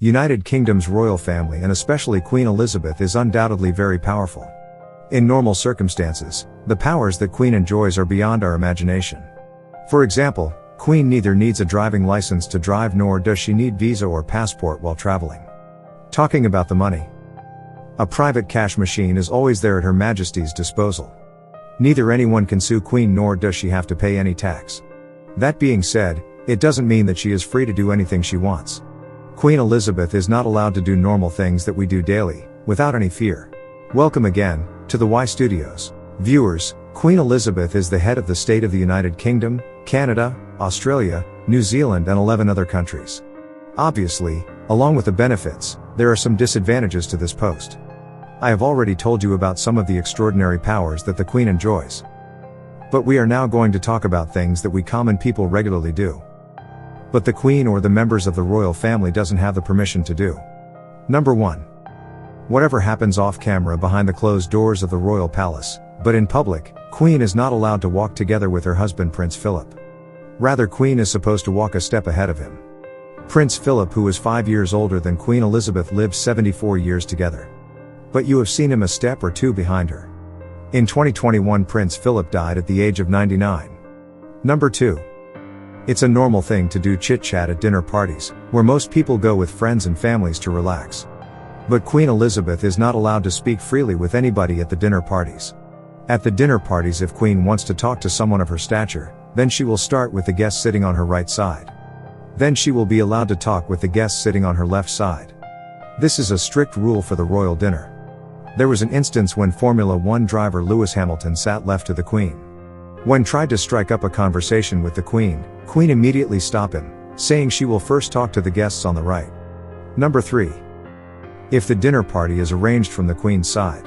United Kingdom's royal family and especially Queen Elizabeth is undoubtedly very powerful. In normal circumstances, the powers that Queen enjoys are beyond our imagination. For example, Queen neither needs a driving license to drive nor does she need visa or passport while traveling. Talking about the money. A private cash machine is always there at Her Majesty's disposal. Neither anyone can sue Queen nor does she have to pay any tax. That being said, it doesn't mean that she is free to do anything she wants. Queen Elizabeth is not allowed to do normal things that we do daily, without any fear. Welcome again, to the Y Studios. Viewers, Queen Elizabeth is the head of the state of the United Kingdom, Canada, Australia, New Zealand and 11 other countries. Obviously, along with the benefits, there are some disadvantages to this post. I have already told you about some of the extraordinary powers that the Queen enjoys. But we are now going to talk about things that we common people regularly do. But the Queen or the members of the royal family doesn't have the permission to do. Number 1. Whatever happens off camera behind the closed doors of the royal palace, but in public, Queen is not allowed to walk together with her husband Prince Philip. Rather, Queen is supposed to walk a step ahead of him. Prince Philip, who is 5 years older than Queen Elizabeth, lived 74 years together. But you have seen him a step or two behind her. In 2021, Prince Philip died at the age of 99. Number 2. It's a normal thing to do chit-chat at dinner parties, where most people go with friends and families to relax. But Queen Elizabeth is not allowed to speak freely with anybody at the dinner parties. At the dinner parties, if Queen wants to talk to someone of her stature, then she will start with the guest sitting on her right side. Then she will be allowed to talk with the guest sitting on her left side. This is a strict rule for the royal dinner. There was an instance when Formula One driver Lewis Hamilton sat left to the Queen. When tried to strike up a conversation with the Queen immediately stopped him, saying she will first talk to the guests on the right. Number 3. If the dinner party is arranged from the Queen's side,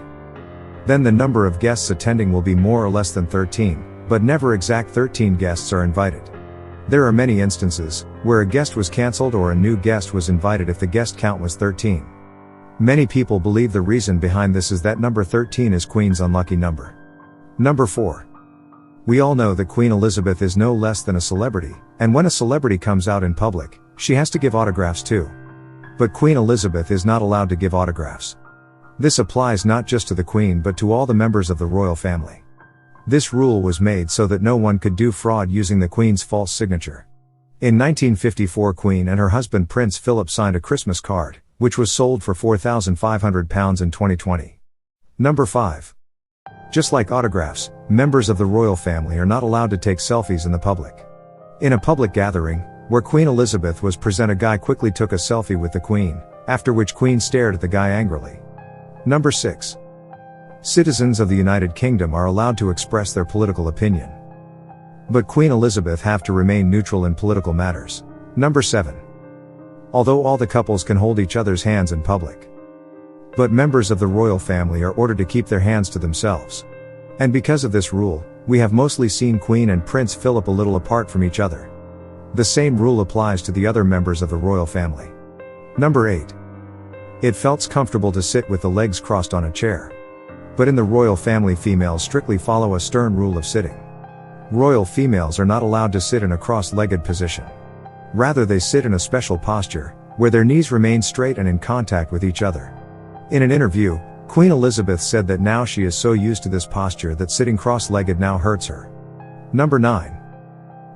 then the number of guests attending will be more or less than 13, but never exact 13 guests are invited. There are many instances where a guest was cancelled or a new guest was invited if the guest count was 13. Many people believe the reason behind this is that number 13 is Queen's unlucky number. Number 4. We all know that Queen Elizabeth is no less than a celebrity, and when a celebrity comes out in public, she has to give autographs too. But Queen Elizabeth is not allowed to give autographs. This applies not just to the Queen but to all the members of the royal family. This rule was made so that no one could do fraud using the Queen's false signature. In 1954, Queen and her husband Prince Philip signed a Christmas card, which was sold for £4,500 in 2020. Number 5. Just like autographs, members of the royal family are not allowed to take selfies in the public. In a public gathering, where Queen Elizabeth was present, a guy quickly took a selfie with the Queen, after which Queen stared at the guy angrily. Number 6. Citizens of the United Kingdom are allowed to express their political opinion. But Queen Elizabeth have to remain neutral in political matters. Number 7. Although all the couples can hold each other's hands in public, but members of the royal family are ordered to keep their hands to themselves. And because of this rule, we have mostly seen Queen and Prince Philip a little apart from each other. The same rule applies to the other members of the royal family. Number 8. It felt comfortable to sit with the legs crossed on a chair. But in the royal family, females strictly follow a stern rule of sitting. Royal females are not allowed to sit in a cross-legged position. Rather, they sit in a special posture, where their knees remain straight and in contact with each other. In an interview, Queen Elizabeth said that now she is so used to this posture that sitting cross-legged now hurts her. Number 9.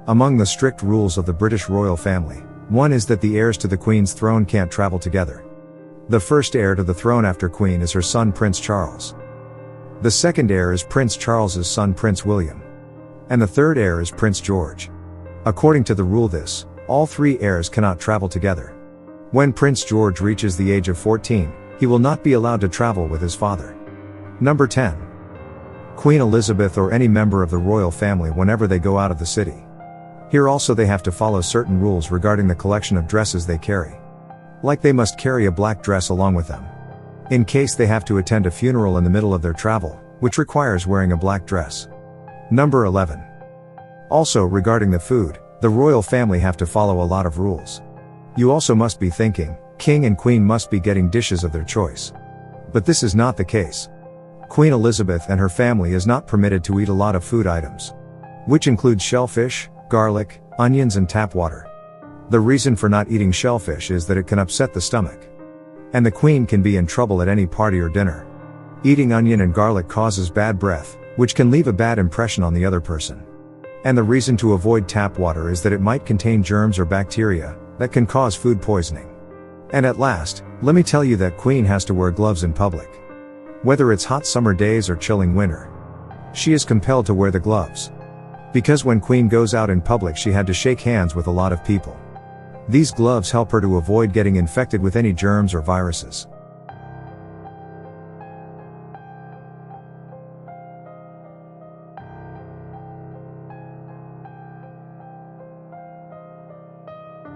Among the strict rules of the British royal family, one is that the heirs to the Queen's throne can't travel together. The first heir to the throne after Queen is her son Prince Charles. The second heir is Prince Charles's son Prince William. And the third heir is Prince George. According to the rule, all 3 heirs cannot travel together. When Prince George reaches the age of 14, he will not be allowed to travel with his father. Number 10. Queen Elizabeth or any member of the royal family whenever they go out of the city. Here also they have to follow certain rules regarding the collection of dresses they carry. Like they must carry a black dress along with them, in case they have to attend a funeral in the middle of their travel, which requires wearing a black dress. Number 11. Also regarding the food, the royal family have to follow a lot of rules. You also must be thinking, King and Queen must be getting dishes of their choice. But this is not the case. Queen Elizabeth and her family is not permitted to eat a lot of food items, which include shellfish, garlic, onions and tap water. The reason for not eating shellfish is that it can upset the stomach. And the Queen can be in trouble at any party or dinner. Eating onion and garlic causes bad breath, which can leave a bad impression on the other person. And the reason to avoid tap water is that it might contain germs or bacteria that can cause food poisoning. And at last, let me tell you that Queen has to wear gloves in public. Whether it's hot summer days or chilling winter, she is compelled to wear the gloves. Because when Queen goes out in public, she had to shake hands with a lot of people. These gloves help her to avoid getting infected with any germs or viruses.